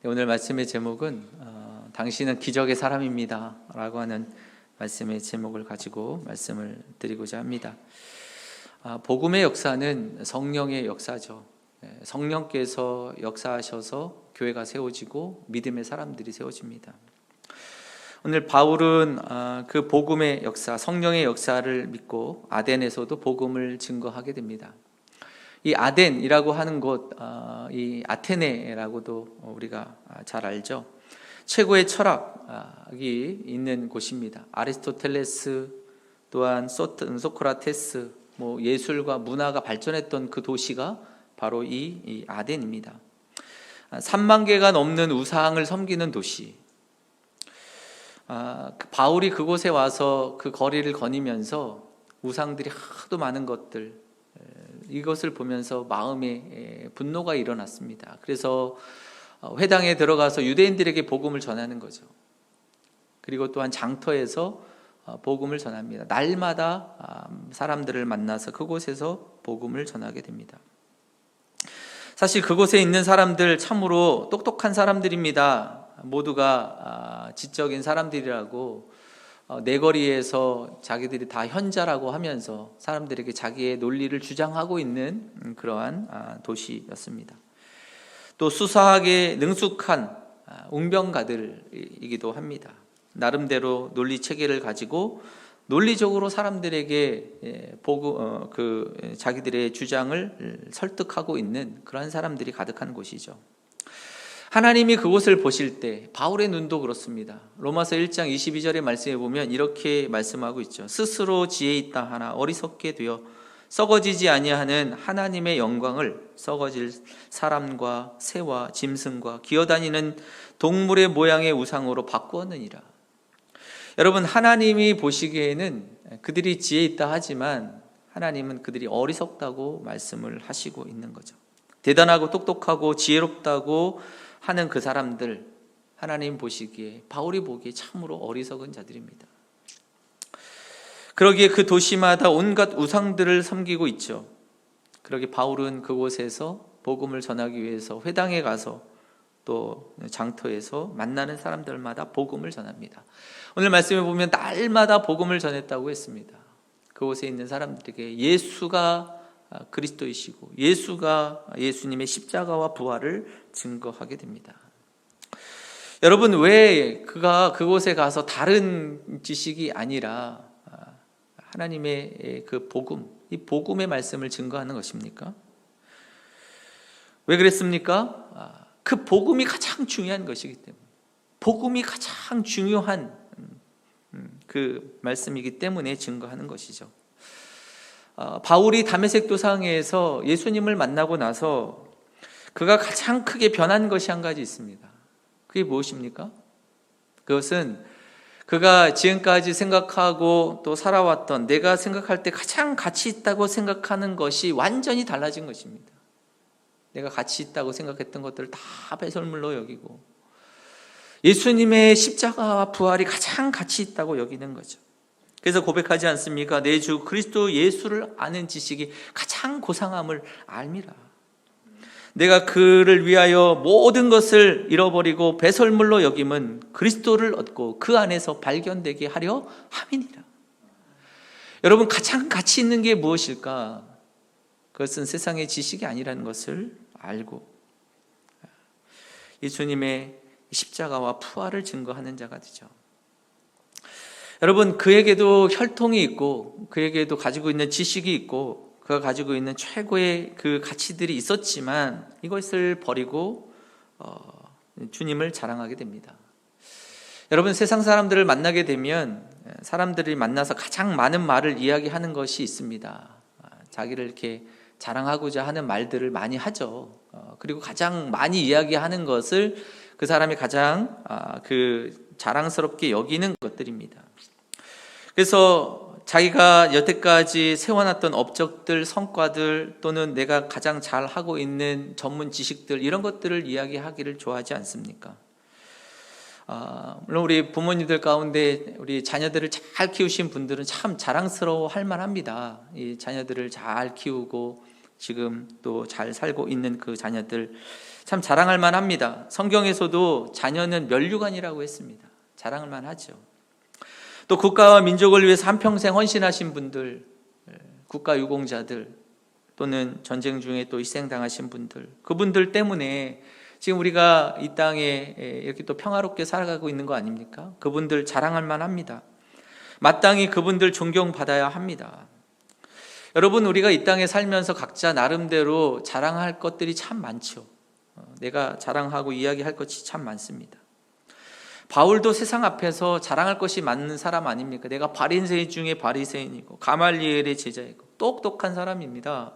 오늘 말씀의 제목은 당신은 기적의 사람입니다 라고 하는 말씀의 제목을 가지고 말씀을 드리고자 합니다. 복음의 역사는 성령의 역사죠. 성령께서 역사하셔서 교회가 세워지고 믿음의 사람들이 세워집니다. 오늘 바울은 그 복음의 역사, 성령의 역사를 믿고 아덴에서도 복음을 증거하게 됩니다. 이 아덴이라고 하는 곳, 이 아테네라고도 우리가 잘 알죠. 최고의 철학이 있는 곳입니다. 아리스토텔레스 또한 소크라테스, 예술과 문화가 발전했던 그 도시가 바로 이 아덴입니다. 3만 개가 넘는 우상을 섬기는 도시. 바울이 그곳에 와서 그 거리를 거니면서 우상들이 하도 많은 것들, 이것을 보면서 마음에 분노가 일어났습니다. 그래서 회당에 들어가서 유대인들에게 복음을 전하는 거죠. 그리고 또한 장터에서 복음을 전합니다. 날마다 사람들을 만나서 그곳에서 복음을 전하게 됩니다. 사실 그곳에 있는 사람들 참으로 똑똑한 사람들입니다. 모두가 지적인 사람들이라고 내거리에서 자기들이 다 현자라고 하면서 사람들에게 자기의 논리를 주장하고 있는 그러한 도시였습니다. 또 수사하게 능숙한 웅병가들이기도 합니다. 나름대로 논리 체계를 가지고 논리적으로 사람들에게 자기들의 주장을 설득하고 있는 그러한 사람들이 가득한 곳이죠. 하나님이 그곳을 보실 때 바울의 눈도 그렇습니다. 로마서 1장 22절의 말씀에 보면 이렇게 말씀하고 있죠. 스스로 지혜 있다 하나 어리석게 되어 썩어지지 아니하는 하나님의 영광을 썩어질 사람과 새와 짐승과 기어다니는 동물의 모양의 우상으로 바꾸었느니라. 여러분, 하나님이 보시기에는 그들이 지혜 있다 하지만 하나님은 그들이 어리석다고 말씀을 하시고 있는 거죠. 대단하고 똑똑하고 지혜롭다고 하는 그 사람들, 하나님 보시기에, 바울이 보기에 참으로 어리석은 자들입니다. 그러기에 그 도시마다 온갖 우상들을 섬기고 있죠. 그러기에 바울은 그곳에서 복음을 전하기 위해서 회당에 가서 또 장터에서 만나는 사람들마다 복음을 전합니다. 오늘 말씀에 보면 날마다 복음을 전했다고 했습니다. 그곳에 있는 사람들에게 예수가 그리스도이시고 예수님의 십자가와 부활을 증거하게 됩니다. 여러분, 왜 그가 그곳에 가서 다른 지식이 아니라 하나님의 그 복음, 이 복음의 말씀을 증거하는 것입니까? 왜 그랬습니까? 그 복음이 가장 중요한 것이기 때문에, 복음이 가장 중요한 그 말씀이기 때문에 증거하는 것이죠. 바울이 다메섹 도상에서 예수님을 만나고 나서 그가 가장 크게 변한 것이 한 가지 있습니다. 그게 무엇입니까? 그것은 그가 지금까지 생각하고 또 살아왔던, 내가 생각할 때 가장 가치 있다고 생각하는 것이 완전히 달라진 것입니다. 내가 가치 있다고 생각했던 것들을 다 배설물로 여기고 예수님의 십자가와 부활이 가장 가치 있다고 여기는 거죠. 그래서 고백하지 않습니까? 내 주 그리스도 예수를 아는 지식이 가장 고상함을 알미라. 내가 그를 위하여 모든 것을 잃어버리고 배설물로 여김은 그리스도를 얻고 그 안에서 발견되게 하려 함이니라. 여러분, 가장 가치 있는 게 무엇일까? 그것은 세상의 지식이 아니라는 것을 알고 예수님의 십자가와 부활을 증거하는 자가 되죠. 여러분, 그에게도 혈통이 있고 그에게도 가지고 있는 지식이 있고 그가 가지고 있는 최고의 그 가치들이 있었지만 이것을 버리고 주님을 자랑하게 됩니다. 여러분, 세상 사람들을 만나게 되면 사람들이 만나서 가장 많은 말을 이야기하는 것이 있습니다. 자기를 이렇게 자랑하고자 하는 말들을 많이 하죠. 그리고 가장 많이 이야기하는 것을 그 사람이 가장 자랑스럽게 여기는 것들입니다. 그래서 자기가 여태까지 세워놨던 업적들, 성과들 또는 내가 가장 잘하고 있는 전문 지식들, 이런 것들을 이야기하기를 좋아하지 않습니까? 물론 우리 부모님들 가운데 우리 자녀들을 잘 키우신 분들은 참 자랑스러워 할 만합니다. 이 자녀들을 잘 키우고 지금 또 잘 살고 있는 그 자녀들 참 자랑할 만합니다. 성경에서도 자녀는 면류관이라고 했습니다. 자랑할 만하죠. 또 국가와 민족을 위해서 한평생 헌신하신 분들, 국가 유공자들 또는 전쟁 중에 또 희생당하신 분들, 그분들 때문에 지금 우리가 이 땅에 이렇게 또 평화롭게 살아가고 있는 거 아닙니까? 그분들 자랑할 만합니다. 마땅히 그분들 존경받아야 합니다. 여러분, 우리가 이 땅에 살면서 각자 나름대로 자랑할 것들이 참 많죠. 내가 자랑하고 이야기할 것이 참 많습니다. 바울도 세상 앞에서 자랑할 것이 많은 사람 아닙니까? 내가 바리새인 중에 바리새인이고 가말리엘의 제자이고 똑똑한 사람입니다.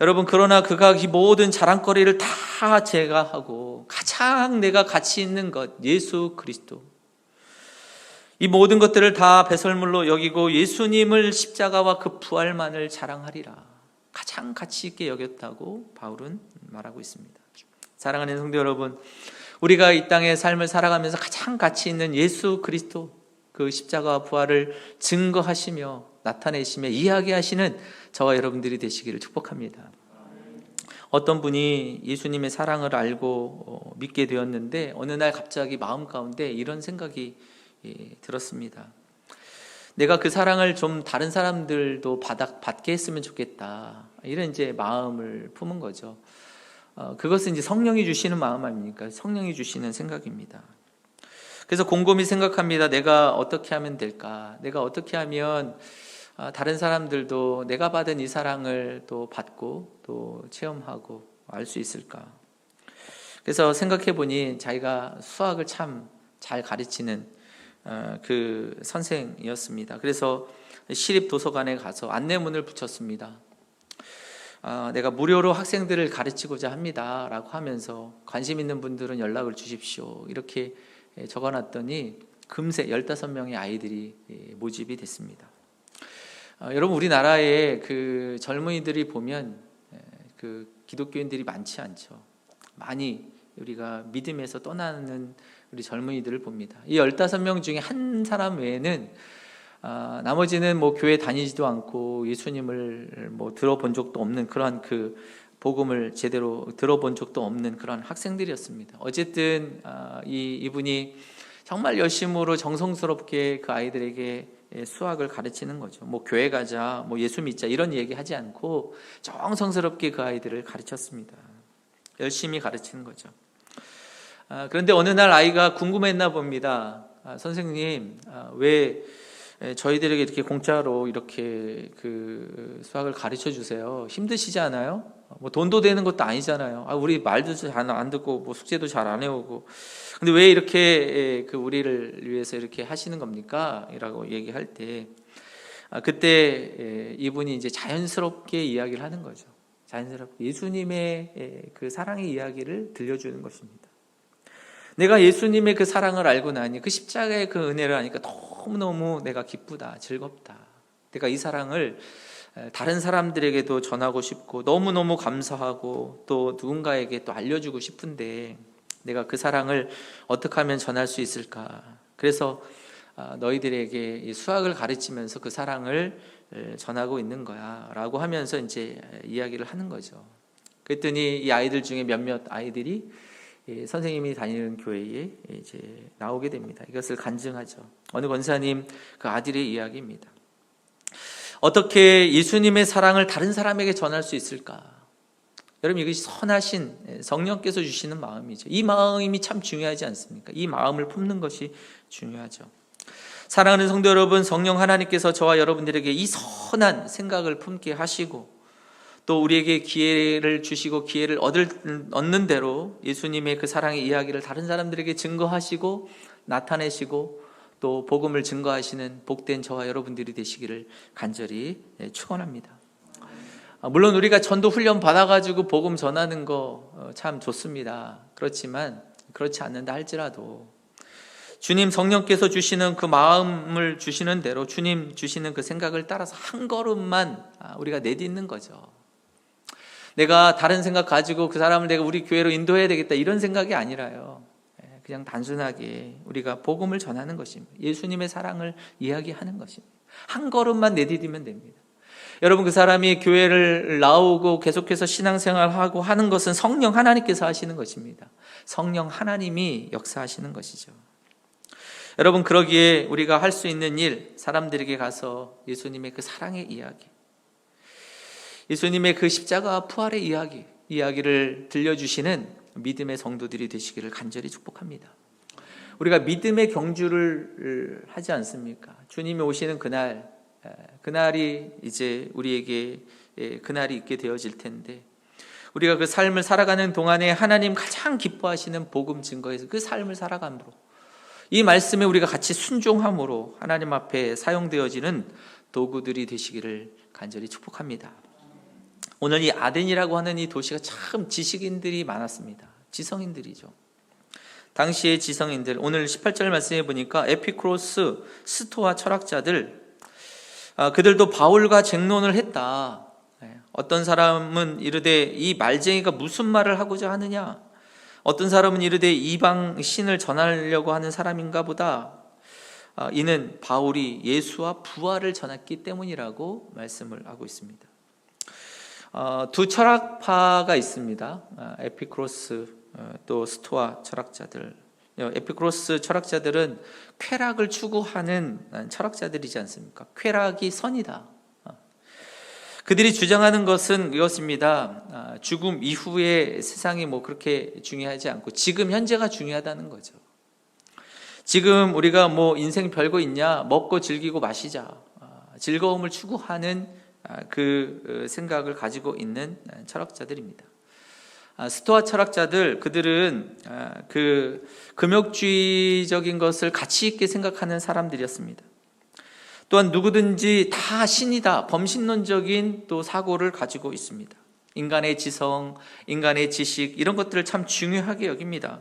여러분, 그러나 그가 이 모든 자랑거리를 다 제거하고 가장 내가 가치 있는 것, 예수 그리스도, 이 모든 것들을 다 배설물로 여기고 예수님을 십자가와 그 부활만을 자랑하리라, 가장 가치 있게 여겼다고 바울은 말하고 있습니다. 사랑하는 성도 여러분, 우리가 이 땅의 삶을 살아가면서 가장 가치 있는 예수 그리스도, 그 십자가와 부활을 증거하시며 나타내시며 이야기하시는 저와 여러분들이 되시기를 축복합니다. 어떤 분이 예수님의 사랑을 알고 믿게 되었는데 어느 날 갑자기 마음 가운데 이런 생각이 들었습니다. 내가 그 사랑을 좀 다른 사람들도 받게 했으면 좋겠다, 이런 이제 마음을 품은 거죠. 그것은 이제 성령이 주시는 마음 아닙니까? 성령이 주시는 생각입니다. 그래서 곰곰이 생각합니다. 내가 어떻게 하면 될까? 내가 어떻게 하면 다른 사람들도 내가 받은 이 사랑을 또 받고 또 체험하고 알 수 있을까? 그래서 생각해 보니 자기가 수학을 참 잘 가르치는 그 선생이었습니다. 그래서 시립 도서관에 가서 안내문을 붙였습니다. 내가 무료로 학생들을 가르치고자 합니다 라고 하면서 관심 있는 분들은 연락을 주십시오, 이렇게 적어놨더니 금세 15명의 아이들이 모집이 됐습니다. 여러분, 우리나라에 그 젊은이들이 보면 그 기독교인들이 많지 않죠. 많이 우리가 믿음에서 떠나는 우리 젊은이들을 봅니다. 이 15명 중에 한 사람 외에는 나머지는 뭐 교회 다니지도 않고 예수님을 뭐 들어본 적도 없는 그런 그 복음을 제대로 들어본 적도 없는 그런 학생들이었습니다. 어쨌든 이분이 정말 열심으로 정성스럽게 그 아이들에게 수학을 가르치는 거죠. 뭐 교회 가자, 뭐 예수 믿자 이런 얘기 하지 않고 정성스럽게 그 아이들을 가르쳤습니다. 열심히 가르치는 거죠. 그런데 어느 날 아이가 궁금했나 봅니다. 선생님, 왜 저희들에게 이렇게 공짜로 이렇게 그 수학을 가르쳐 주세요? 힘드시지 않아요? 뭐 돈도 되는 것도 아니잖아요. 우리 말도 잘 안 듣고 뭐 숙제도 잘 안 해오고, 근데 왜 이렇게 그 우리를 위해서 이렇게 하시는 겁니까? 이라고 얘기할 때 그때 이분이 이제 자연스럽게 이야기를 하는 거죠. 자연스럽게 예수님의 그 사랑의 이야기를 들려주는 것입니다. 내가 예수님의 그 사랑을 알고 나니, 그 십자가의 그 은혜를 아니까 너무너무 내가 기쁘다, 즐겁다. 내가 이 사랑을 다른 사람들에게도 전하고 싶고 너무너무 감사하고 또 누군가에게 또 알려주고 싶은데 내가 그 사랑을 어떻게 하면 전할 수 있을까? 그래서 너희들에게 이 수학을 가르치면서 그 사랑을 전하고 있는 거야 라고 하면서 이제 이야기를 하는 거죠. 그랬더니 이 아이들 중에 몇몇 아이들이 선생님이 다니는 교회에 이제 나오게 됩니다. 이것을 간증하죠. 어느 권사님 그 아들의 이야기입니다. 어떻게 예수님의 사랑을 다른 사람에게 전할 수 있을까? 여러분, 이것이 선하신 성령께서 주시는 마음이죠. 이 마음이 참 중요하지 않습니까? 이 마음을 품는 것이 중요하죠. 사랑하는 성도 여러분, 성령 하나님께서 저와 여러분들에게 이 선한 생각을 품게 하시고 또 우리에게 기회를 주시고 기회를 얻는 대로 예수님의 그 사랑의 이야기를 다른 사람들에게 증거하시고 나타내시고 또 복음을 증거하시는 복된 저와 여러분들이 되시기를 간절히 축원합니다. 물론 우리가 전도 훈련 받아가지고 복음 전하는 거 참 좋습니다. 그렇지만 그렇지 않는다 할지라도 주님 성령께서 주시는 그 마음을 주시는 대로 주님 주시는 그 생각을 따라서 한 걸음만 우리가 내딛는 거죠. 내가 다른 생각 가지고 그 사람을 내가 우리 교회로 인도해야 되겠다 이런 생각이 아니라요. 그냥 단순하게 우리가 복음을 전하는 것입니다. 예수님의 사랑을 이야기하는 것입니다. 한 걸음만 내디디면 됩니다. 여러분, 그 사람이 교회를 나오고 계속해서 신앙생활하고 하는 것은 성령 하나님께서 하시는 것입니다. 성령 하나님이 역사하시는 것이죠. 여러분, 그러기에 우리가 할 수 있는 일, 사람들에게 가서 예수님의 그 사랑의 이야기, 예수님의 그 십자가 부활의 이야기를 들려주시는 믿음의 성도들이 되시기를 간절히 축복합니다. 우리가 믿음의 경주를 하지 않습니까? 주님이 오시는 그날이 이제 우리에게 그날이 있게 되어질 텐데, 우리가 그 삶을 살아가는 동안에 하나님 가장 기뻐하시는 복음 증거에서 그 삶을 살아감으로, 이 말씀에 우리가 같이 순종함으로 하나님 앞에 사용되어지는 도구들이 되시기를 간절히 축복합니다. 오늘 이 아덴이라고 하는 이 도시가 참 지식인들이 많았습니다. 지성인들이죠. 당시의 지성인들, 오늘 18절 말씀해 보니까 에피쿠로스, 스토아 철학자들, 그들도 바울과 쟁론을 했다. 어떤 사람은 이르되 이 말쟁이가 무슨 말을 하고자 하느냐, 어떤 사람은 이르되 이방 신을 전하려고 하는 사람인가 보다. 이는 바울이 예수와 부활을 전했기 때문이라고 말씀을 하고 있습니다. 두 철학파가 있습니다. 에피쿠로스 또 스토아 철학자들. 에피쿠로스 철학자들은 쾌락을 추구하는 철학자들이지 않습니까? 쾌락이 선이다. 그들이 주장하는 것은 이것입니다. 죽음 이후의 세상이 그렇게 중요하지 않고 지금 현재가 중요하다는 거죠. 지금 우리가 인생 별거 있냐, 먹고 즐기고 마시자, 즐거움을 추구하는 그 생각을 가지고 있는 철학자들입니다. 스토아 철학자들, 그들은 그 금욕주의적인 것을 가치 있게 생각하는 사람들이었습니다. 또한 누구든지 다 신이다, 범신론적인 또 사고를 가지고 있습니다. 인간의 지성, 인간의 지식, 이런 것들을 참 중요하게 여깁니다.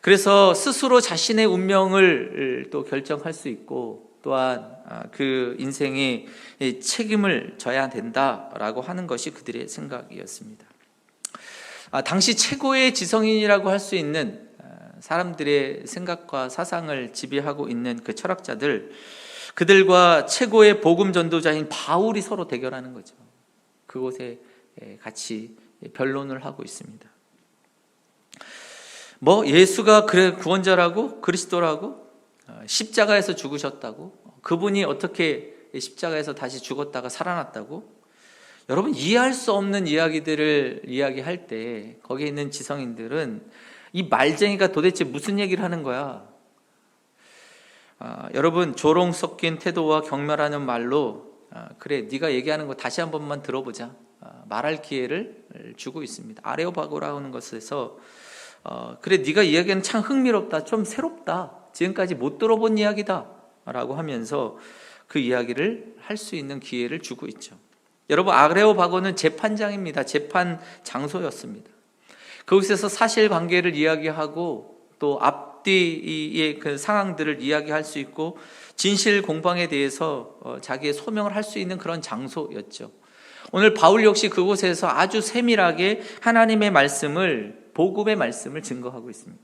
그래서 스스로 자신의 운명을 또 결정할 수 있고, 또한 그 인생의 책임을 져야 된다라고 하는 것이 그들의 생각이었습니다. 당시 최고의 지성인이라고 할 수 있는 사람들의 생각과 사상을 지배하고 있는 그 철학자들, 그들과 최고의 복음 전도자인 바울이 서로 대결하는 거죠. 그곳에 같이 변론을 하고 있습니다. 예수가 구원자라고, 그리스도라고, 십자가에서 죽으셨다고, 그분이 어떻게 십자가에서 다시 죽었다가 살아났다고, 여러분, 이해할 수 없는 이야기들을 이야기할 때 거기에 있는 지성인들은 이 말쟁이가 도대체 무슨 얘기를 하는 거야? 여러분, 조롱 섞인 태도와 경멸하는 말로 그래, 네가 얘기하는 거 다시 한 번만 들어보자, 말할 기회를 주고 있습니다. 아레오바고라고 하는 것에서 그래, 네가 이야기는 참 흥미롭다, 좀 새롭다, 지금까지 못 들어본 이야기다 라고 하면서 그 이야기를 할 수 있는 기회를 주고 있죠. 여러분, 아레오바고는 재판장입니다. 재판 장소였습니다. 그곳에서 사실관계를 이야기하고 또 앞뒤의 그 상황들을 이야기할 수 있고 진실 공방에 대해서 자기의 소명을 할 수 있는 그런 장소였죠. 오늘 바울 역시 그곳에서 아주 세밀하게 하나님의 말씀을, 복음의 말씀을 증거하고 있습니다.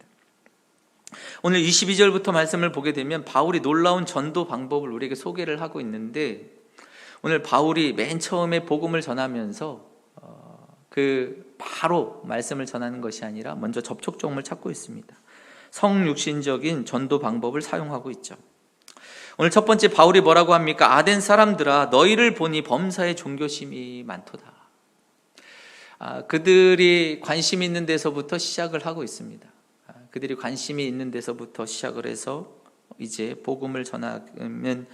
오늘 22절부터 말씀을 보게 되면 바울이 놀라운 전도 방법을 우리에게 소개를 하고 있는데, 오늘 바울이 맨 처음에 복음을 전하면서 바로 말씀을 전하는 것이 아니라 먼저 접촉점을 찾고 있습니다. 성육신적인 전도 방법을 사용하고 있죠. 오늘 첫 번째 바울이 뭐라고 합니까? 아덴 사람들아, 너희를 보니 범사에 종교심이 많도다. 그들이 관심 있는 데서부터 시작을 하고 있습니다. 그들이 관심이 있는 데서부터 시작을 해서 이제 복음을 전하면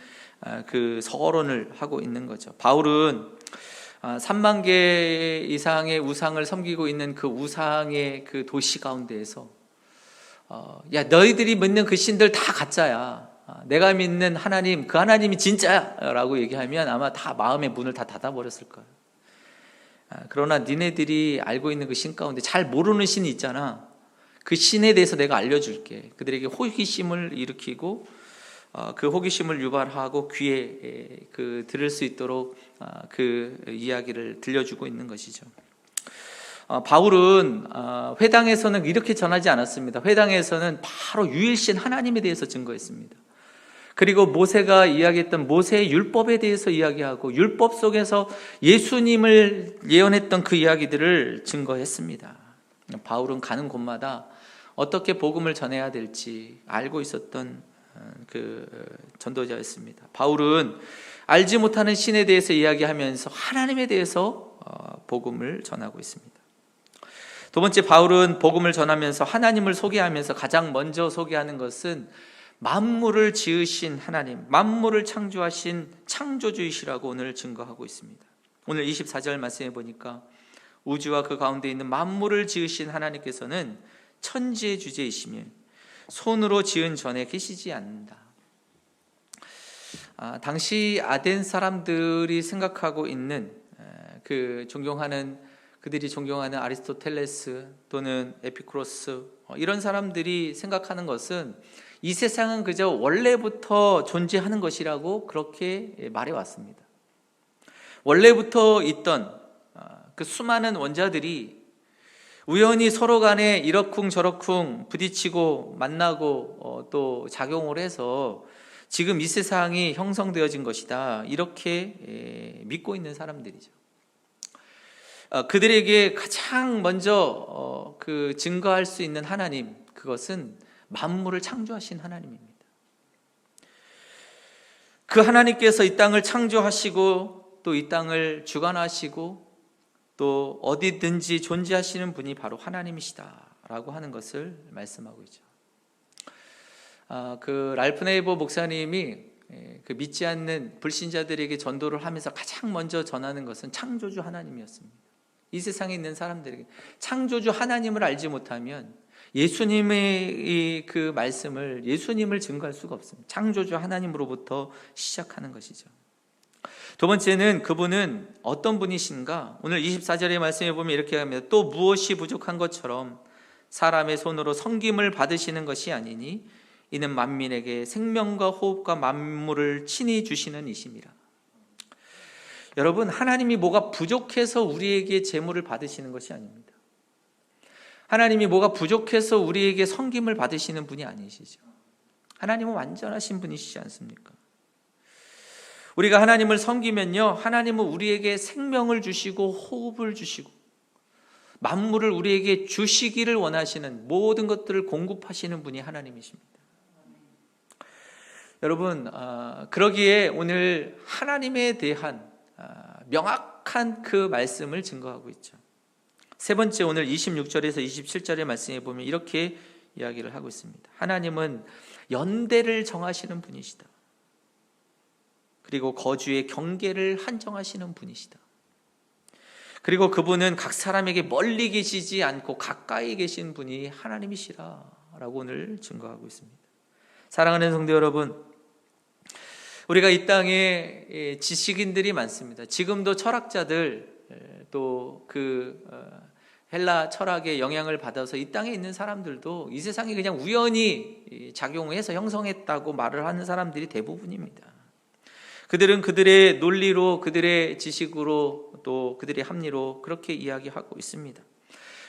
그 서론을 하고 있는 거죠. 바울은 3만 개 이상의 우상을 섬기고 있는 그 우상의 그 도시 가운데에서 야, 너희들이 믿는 그 신들 다 가짜야, 내가 믿는 하나님, 그 하나님이 진짜야 라고 얘기하면 아마 다 마음의 문을 다 닫아버렸을 거예요. 그러나 니네들이 알고 있는 그 신 가운데 잘 모르는 신이 있잖아, 그 신에 대해서 내가 알려줄게. 그들에게 호기심을 일으키고 그 호기심을 유발하고 귀에 들을 수 있도록 그 이야기를 들려주고 있는 것이죠. 바울은 회당에서는 이렇게 전하지 않았습니다. 회당에서는 바로 유일신 하나님에 대해서 증거했습니다. 그리고 모세가 이야기했던 모세의 율법에 대해서 이야기하고 율법 속에서 예수님을 예언했던 그 이야기들을 증거했습니다. 바울은 가는 곳마다 어떻게 복음을 전해야 될지 알고 있었던 그 전도자였습니다. 바울은 알지 못하는 신에 대해서 이야기하면서 하나님에 대해서 복음을 전하고 있습니다. 두 번째, 바울은 복음을 전하면서 하나님을 소개하면서 가장 먼저 소개하는 것은 만물을 지으신 하나님, 만물을 창조하신 창조주이시라고 오늘 증거하고 있습니다. 오늘 24절 말씀해 보니까 우주와 그 가운데 있는 만물을 지으신 하나님께서는 천지의 주제이시며 손으로 지은 전에 계시지 않는다. 당시 아덴 사람들이 생각하고 있는 그들이 존경하는 아리스토텔레스 또는 에피쿠로스, 이런 사람들이 생각하는 것은 이 세상은 그저 원래부터 존재하는 것이라고 그렇게 말해왔습니다. 원래부터 있던 그 수많은 원자들이 우연히 서로 간에 이러쿵저러쿵 부딪히고 만나고 또 작용을 해서 지금 이 세상이 형성되어진 것이다, 이렇게 믿고 있는 사람들이죠. 그들에게 가장 먼저 증거할 수 있는 하나님, 그것은 만물을 창조하신 하나님입니다. 그 하나님께서 이 땅을 창조하시고 또 이 땅을 주관하시고 또 어디든지 존재하시는 분이 바로 하나님이시다라고 하는 것을 말씀하고 있죠. 그 랄프 네이버 목사님이 그 믿지 않는 불신자들에게 전도를 하면서 가장 먼저 전하는 것은 창조주 하나님이었습니다. 이 세상에 있는 사람들에게 창조주 하나님을 알지 못하면 예수님의 그 말씀을, 예수님을 증거할 수가 없습니다. 창조주 하나님으로부터 시작하는 것이죠. 두 번째는 그분은 어떤 분이신가? 오늘 24절의 말씀에 보면 이렇게 합니다. 또 무엇이 부족한 것처럼 사람의 손으로 섬김을 받으시는 것이 아니니 이는 만민에게 생명과 호흡과 만물을 친히 주시는 이심이라. 여러분, 하나님이 뭐가 부족해서 우리에게 제물을 받으시는 것이 아닙니다. 하나님이 뭐가 부족해서 우리에게 섬김을 받으시는 분이 아니시죠. 하나님은 완전하신 분이시지 않습니까? 우리가 하나님을 섬기면요, 하나님은 우리에게 생명을 주시고 호흡을 주시고 만물을 우리에게 주시기를 원하시는, 모든 것들을 공급하시는 분이 하나님이십니다. 여러분, 그러기에 오늘 하나님에 대한 명확한 그 말씀을 증거하고 있죠. 세 번째, 오늘 26절에서 27절의 말씀에 보면 이렇게 이야기를 하고 있습니다. 하나님은 연대를 정하시는 분이시다. 그리고 거주의 경계를 한정하시는 분이시다. 그리고 그분은 각 사람에게 멀리 계시지 않고 가까이 계신 분이 하나님이시라라고 오늘 증거하고 있습니다. 사랑하는 성도 여러분, 우리가 이 땅에 지식인들이 많습니다. 지금도 철학자들, 또 헬라 철학의 영향을 받아서 이 땅에 있는 사람들도 이 세상이 그냥 우연히 작용해서 형성했다고 말을 하는 사람들이 대부분입니다. 그들은 그들의 논리로, 그들의 지식으로, 또 그들의 합리로 그렇게 이야기하고 있습니다.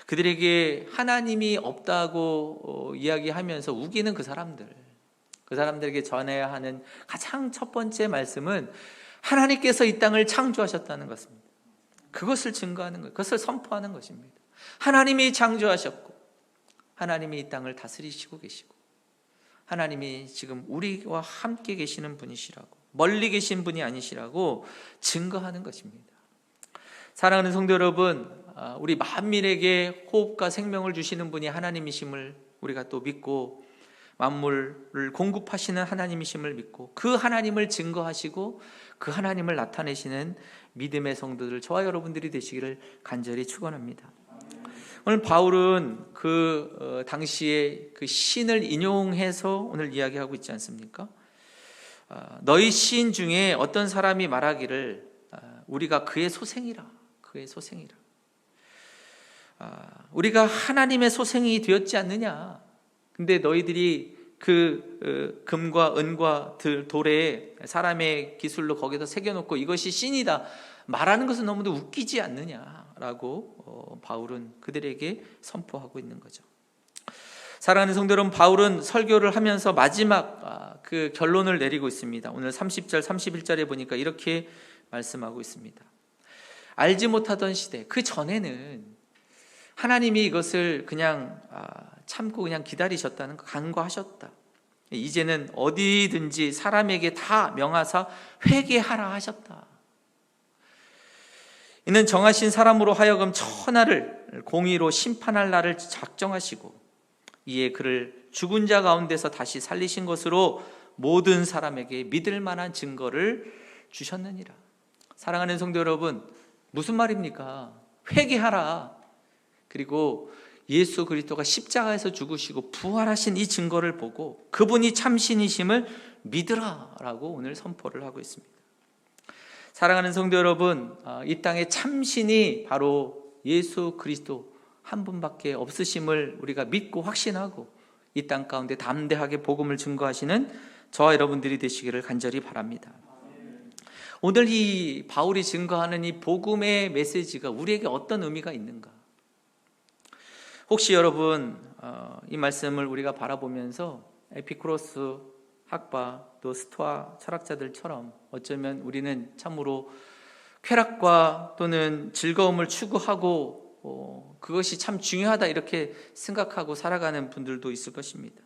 그들에게 하나님이 없다고 이야기하면서 우기는 그 사람들에게 전해야 하는 가장 첫 번째 말씀은 하나님께서 이 땅을 창조하셨다는 것입니다. 그것을 증거하는 것, 그것을 선포하는 것입니다. 하나님이 창조하셨고 하나님이 이 땅을 다스리시고 계시고 하나님이 지금 우리와 함께 계시는 분이시라고, 멀리 계신 분이 아니시라고 증거하는 것입니다. 사랑하는 성도 여러분, 우리 만민에게 호흡과 생명을 주시는 분이 하나님이심을 우리가 또 믿고, 만물을 공급하시는 하나님이심을 믿고 그 하나님을 증거하시고 그 하나님을 나타내시는 믿음의 성도들, 저와 여러분들이 되시기를 간절히 축원합니다. 오늘 바울은 그 당시에 그 신을 인용해서 오늘 이야기하고 있지 않습니까? 너희 시인 중에 어떤 사람이 말하기를 우리가 그의 소생이라. 우리가 하나님의 소생이 되었지 않느냐. 근데 너희들이 그 금과 은과 돌에 사람의 기술로 거기다 새겨놓고 이것이 신이다 말하는 것은 너무도 웃기지 않느냐라고 바울은 그들에게 선포하고 있는 거죠. 사랑하는 성도 여러분, 바울은 설교를 하면서 마지막 그 결론을 내리고 있습니다. 오늘 30절 31절에 보니까 이렇게 말씀하고 있습니다. 알지 못하던 시대, 그 전에는 하나님이 이것을 그냥 참고 그냥 기다리셨다는 거, 간과하셨다. 이제는 어디든지 사람에게 다 명하사 회개하라 하셨다. 이는 정하신 사람으로 하여금 천하를 공의로 심판할 날을 작정하시고 이에 그를 죽은 자 가운데서 다시 살리신 것으로 모든 사람에게 믿을 만한 증거를 주셨느니라. 사랑하는 성도 여러분, 무슨 말입니까? 회개하라. 그리고 예수 그리스도가 십자가에서 죽으시고 부활하신 이 증거를 보고 그분이 참신이심을 믿으라라고 오늘 선포를 하고 있습니다. 사랑하는 성도 여러분, 이 땅에 참신이 바로 예수 그리스도 한 분밖에 없으심을 우리가 믿고 확신하고 이 땅 가운데 담대하게 복음을 증거하시는 저와 여러분들이 되시기를 간절히 바랍니다. 오늘 이 바울이 증거하는 이 복음의 메시지가 우리에게 어떤 의미가 있는가? 혹시 여러분 이 말씀을 우리가 바라보면서 에피쿠로스 학파 또 스토아 철학자들처럼 어쩌면 우리는 참으로 쾌락과 또는 즐거움을 추구하고 그것이 참 중요하다 이렇게 생각하고 살아가는 분들도 있을 것입니다.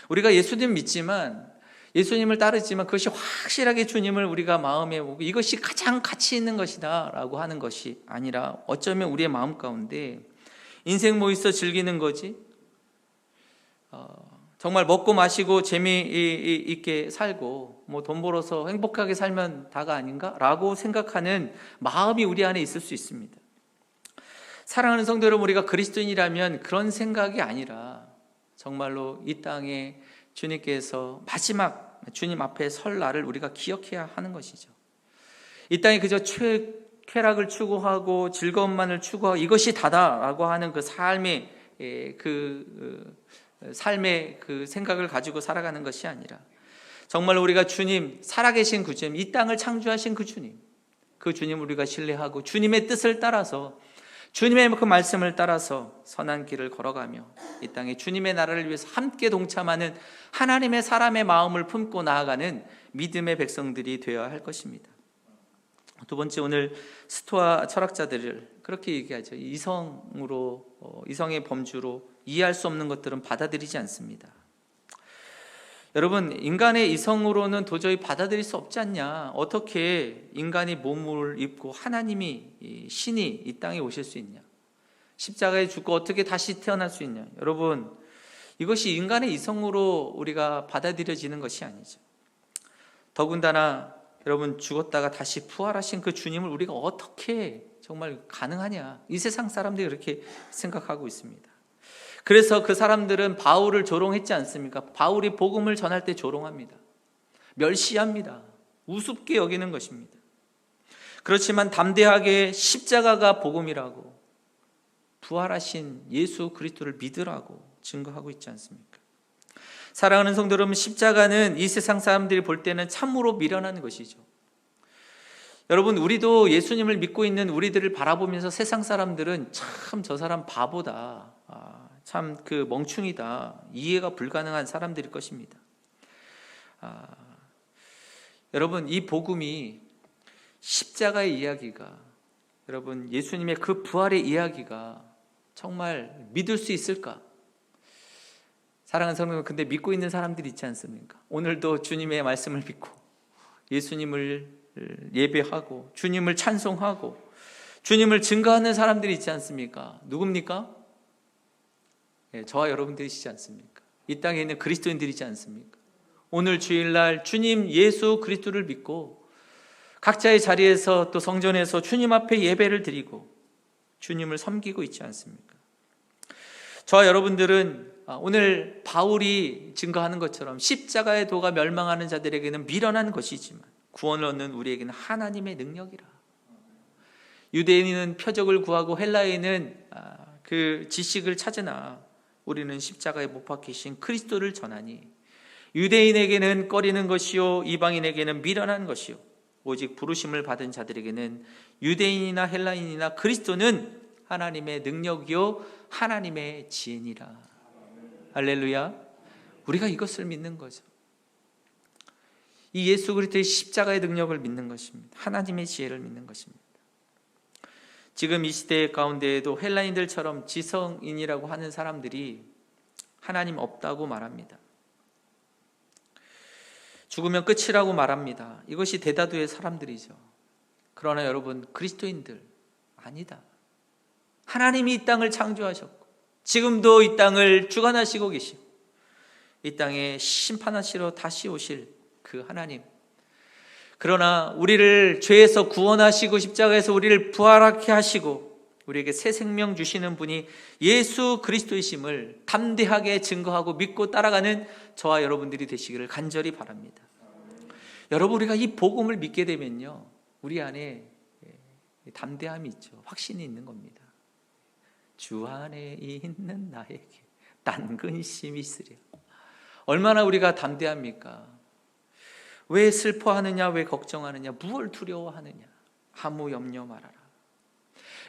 우리가 예수님 믿지만 예수님을 따르지만 그것이 확실하게 주님을 우리가 마음에 오고 이것이 가장 가치 있는 것이다 라고 하는 것이 아니라 어쩌면 우리의 마음 가운데 인생 뭐 있어 즐기는 거지? 정말 먹고 마시고 재미있게 살고 뭐 돈 벌어서 행복하게 살면 다가 아닌가? 라고 생각하는 마음이 우리 안에 있을 수 있습니다. 사랑하는 성도 여러분, 우리가 그리스도인이라면 그런 생각이 아니라 정말로 이 땅에 주님께서 마지막 주님 앞에 설 날을 우리가 기억해야 하는 것이죠. 이 땅에 그저 쾌락을 추구하고 즐거움만을 추구하고 이것이 다다라고 하는 그 삶의 그 생각을 가지고 살아가는 것이 아니라 정말 우리가 주님, 살아계신 그 주님, 이 땅을 창조하신 그 주님을 우리가 신뢰하고 주님의 뜻을 따라서 주님의 그 말씀을 따라서 선한 길을 걸어가며 이 땅에 주님의 나라를 위해서 함께 동참하는 하나님의 사람의 마음을 품고 나아가는 믿음의 백성들이 되어야 할 것입니다. 두 번째, 오늘 스토아 철학자들을 그렇게 얘기하죠. 이성의 범주로 이해할 수 없는 것들은 받아들이지 않습니다. 여러분, 인간의 이성으로는 도저히 받아들일 수 없지 않냐? 어떻게 인간이 몸을 입고 하나님이 신이 이 땅에 오실 수 있냐? 십자가에 죽고 어떻게 다시 태어날 수 있냐? 여러분, 이것이 인간의 이성으로 우리가 받아들여지는 것이 아니죠. 더군다나 여러분, 죽었다가 다시 부활하신 그 주님을 우리가 어떻게 정말 가능하냐? 이 세상 사람들이 그렇게 생각하고 있습니다. 그래서 그 사람들은 바울을 조롱했지 않습니까? 바울이 복음을 전할 때 조롱합니다. 멸시합니다. 우습게 여기는 것입니다. 그렇지만 담대하게 십자가가 복음이라고 부활하신 예수 그리스도를 믿으라고 증거하고 있지 않습니까? 사랑하는 성도 여러분, 십자가는 이 세상 사람들이 볼 때는 참으로 미련한 것이죠. 여러분, 우리도 예수님을 믿고 있는 우리들을 바라보면서 세상 사람들은 참 저 사람 바보다, 참 그 멍충이다, 이해가 불가능한 사람들일 것입니다. 여러분, 이 복음이 십자가의 이야기가, 여러분 예수님의 그 부활의 이야기가 정말 믿을 수 있을까? 사랑하는 성도, 근데 믿고 있는 사람들이 있지 않습니까? 오늘도 주님의 말씀을 믿고 예수님을 예배하고 주님을 찬송하고 주님을 증거하는 사람들이 있지 않습니까? 누굽니까? 네, 저와 여러분들이시지 않습니까? 이 땅에 있는 그리스도인들이지 않습니까? 오늘 주일날 주님 예수 그리스도를 믿고 각자의 자리에서 또 성전에서 주님 앞에 예배를 드리고 주님을 섬기고 있지 않습니까? 저와 여러분들은 오늘 바울이 증거하는 것처럼 십자가의 도가 멸망하는 자들에게는 미련한 것이지만 구원을 얻는 우리에게는 하나님의 능력이라. 유대인은 표적을 구하고 헬라인은 그 지식을 찾으나 우리는 십자가에 못 박히신 그리스도를 전하니 유대인에게는 꺼리는 것이요 이방인에게는 미련한 것이요 오직 부르심을 받은 자들에게는 유대인이나 헬라인이나 그리스도는 하나님의 능력이요 하나님의 지혜니라. 할렐루야. 우리가 이것을 믿는 거죠. 이 예수 그리스도의 십자가의 능력을 믿는 것입니다. 하나님의 지혜를 믿는 것입니다. 지금 이 시대 가운데에도 헬라인들처럼 지성인이라고 하는 사람들이 하나님 없다고 말합니다. 죽으면 끝이라고 말합니다. 이것이 대다수의 사람들이죠. 그러나 여러분, 그리스도인들 아니다. 하나님이 이 땅을 창조하셨고 지금도 이 땅을 주관하시고 계시고 이 땅에 심판하시러 다시 오실 그 하나님, 그러나 우리를 죄에서 구원하시고 십자가에서 우리를 부활하게 하시고 우리에게 새 생명 주시는 분이 예수 그리스도이심을 담대하게 증거하고 믿고 따라가는 저와 여러분들이 되시기를 간절히 바랍니다. 여러분, 우리가 이 복음을 믿게 되면요, 우리 안에 담대함이 있죠. 확신이 있는 겁니다. 주 안에 있는 나에게 딴 근심이 있으랴. 얼마나 우리가 담대합니까? 왜 슬퍼하느냐, 왜 걱정하느냐, 무엇을 두려워하느냐, 아무 염려 말아라.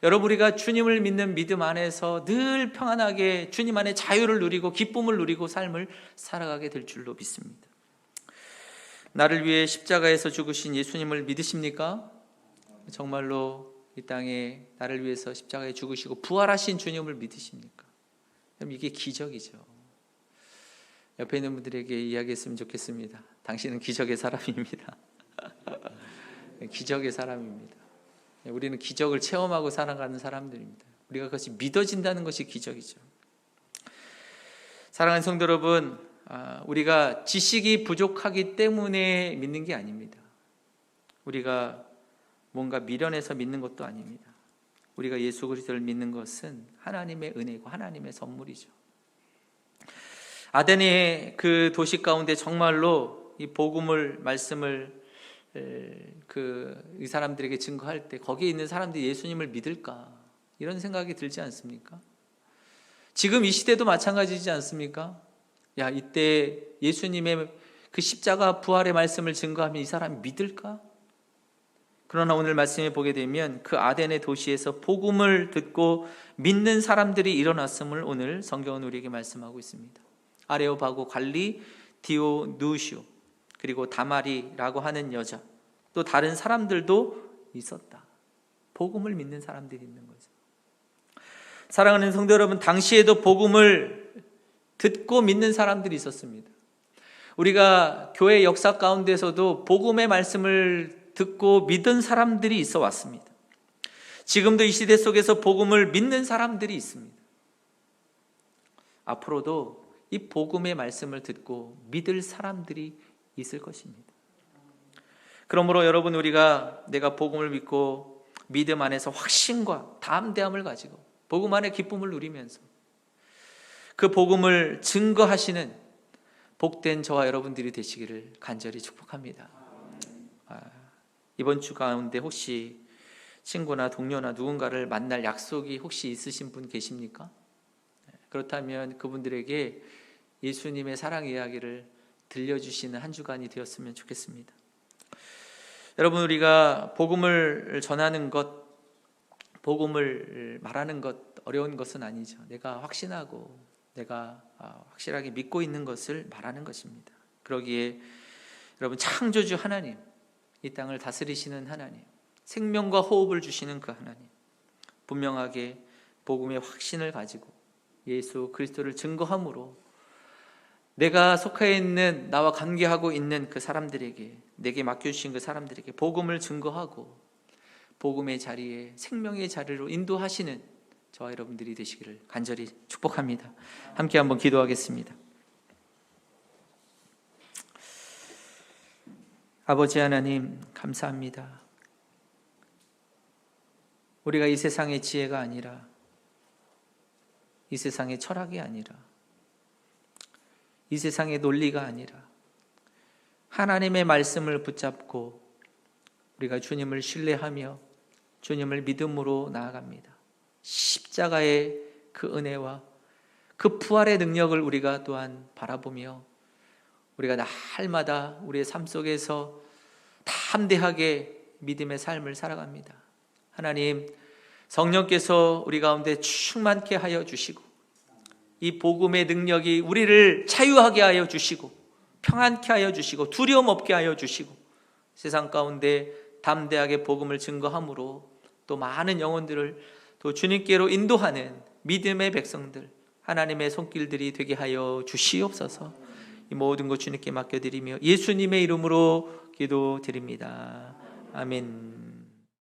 여러분, 우리가 주님을 믿는 믿음 안에서 늘 평안하게 주님 안에 자유를 누리고 기쁨을 누리고 삶을 살아가게 될 줄로 믿습니다. 나를 위해 십자가에서 죽으신 예수님을 믿으십니까? 정말로 이 땅에 나를 위해서 십자가에 죽으시고 부활하신 주님을 믿으십니까? 그럼 이게 기적이죠. 옆에 있는 분들에게 이야기했으면 좋겠습니다. 당신은 기적의 사람입니다. 기적의 사람입니다. 우리는 기적을 체험하고 살아가는 사람들입니다. 우리가 그것이 믿어진다는 것이 기적이죠. 사랑하는 성도 여러분, 우리가 지식이 부족하기 때문에 믿는 게 아닙니다. 우리가 뭔가 미련해서 믿는 것도 아닙니다. 우리가 예수 그리스도를 믿는 것은 하나님의 은혜고 하나님의 선물이죠. 아덴의 그 도시 가운데 정말로 이 복음을 말씀을 이 사람들에게 증거할 때 거기에 있는 사람들이 예수님을 믿을까, 이런 생각이 들지 않습니까? 지금 이 시대도 마찬가지지 않습니까? 야, 이때 예수님의 그 십자가 부활의 말씀을 증거하면 이 사람이 믿을까? 그러나 오늘 말씀에 보게 되면 그 아덴의 도시에서 복음을 듣고 믿는 사람들이 일어났음을 오늘 성경은 우리에게 말씀하고 있습니다. 아레오바고, 갈리, 디오누시오, 그리고 다마리라고 하는 여자, 또 다른 사람들도 있었다. 복음을 믿는 사람들이 있는 거죠. 사랑하는 성도 여러분, 당시에도 복음을 듣고 믿는 사람들이 있었습니다. 우리가 교회 역사 가운데서도 복음의 말씀을 듣고 믿은 사람들이 있어 왔습니다. 지금도 이 시대 속에서 복음을 믿는 사람들이 있습니다. 앞으로도 이 복음의 말씀을 듣고 믿을 사람들이 있을 것입니다. 그러므로 여러분, 우리가 내가 복음을 믿고 믿음 안에서 확신과 담대함을 가지고 복음 안에 기쁨을 누리면서 그 복음을 증거하시는 복된 저와 여러분들이 되시기를 간절히 축복합니다. 이번 주 가운데 혹시 친구나 동료나 누군가를 만날 약속이 혹시 있으신 분 계십니까? 그렇다면 그분들에게 예수님의 사랑 이야기를 들려주시는 한 주간이 되었으면 좋겠습니다. 여러분, 우리가 복음을 전하는 것, 복음을 말하는 것 어려운 것은 아니죠. 내가 확신하고 내가 확실하게 믿고 있는 것을 말하는 것입니다. 그러기에 여러분, 창조주 하나님, 이 땅을 다스리시는 하나님, 생명과 호흡을 주시는 그 하나님, 분명하게 복음의 확신을 가지고 예수 그리스도를 증거함으로 내가 속해 있는, 나와 관계하고 있는 그 사람들에게, 내게 맡겨주신 그 사람들에게 복음을 증거하고 복음의 자리에, 생명의 자리로 인도하시는 저와 여러분들이 되시기를 간절히 축복합니다. 함께 한번 기도하겠습니다. 아버지 하나님, 감사합니다. 우리가 이 세상의 지혜가 아니라, 이 세상의 철학이 아니라, 이 세상의 논리가 아니라 하나님의 말씀을 붙잡고 우리가 주님을 신뢰하며 주님을 믿음으로 나아갑니다. 십자가의 그 은혜와 그 부활의 능력을 우리가 또한 바라보며 우리가 날마다 우리의 삶 속에서 담대하게 믿음의 삶을 살아갑니다. 하나님, 성령께서 우리 가운데 충만케 하여 주시고 이 복음의 능력이 우리를 자유하게 하여 주시고 평안케 하여 주시고 두려움 없게 하여 주시고 세상 가운데 담대하게 복음을 증거함으로 또 많은 영혼들을 또 주님께로 인도하는 믿음의 백성들, 하나님의 손길들이 되게 하여 주시옵소서. 이 모든 것 주님께 맡겨드리며 예수님의 이름으로 기도드립니다. 아멘.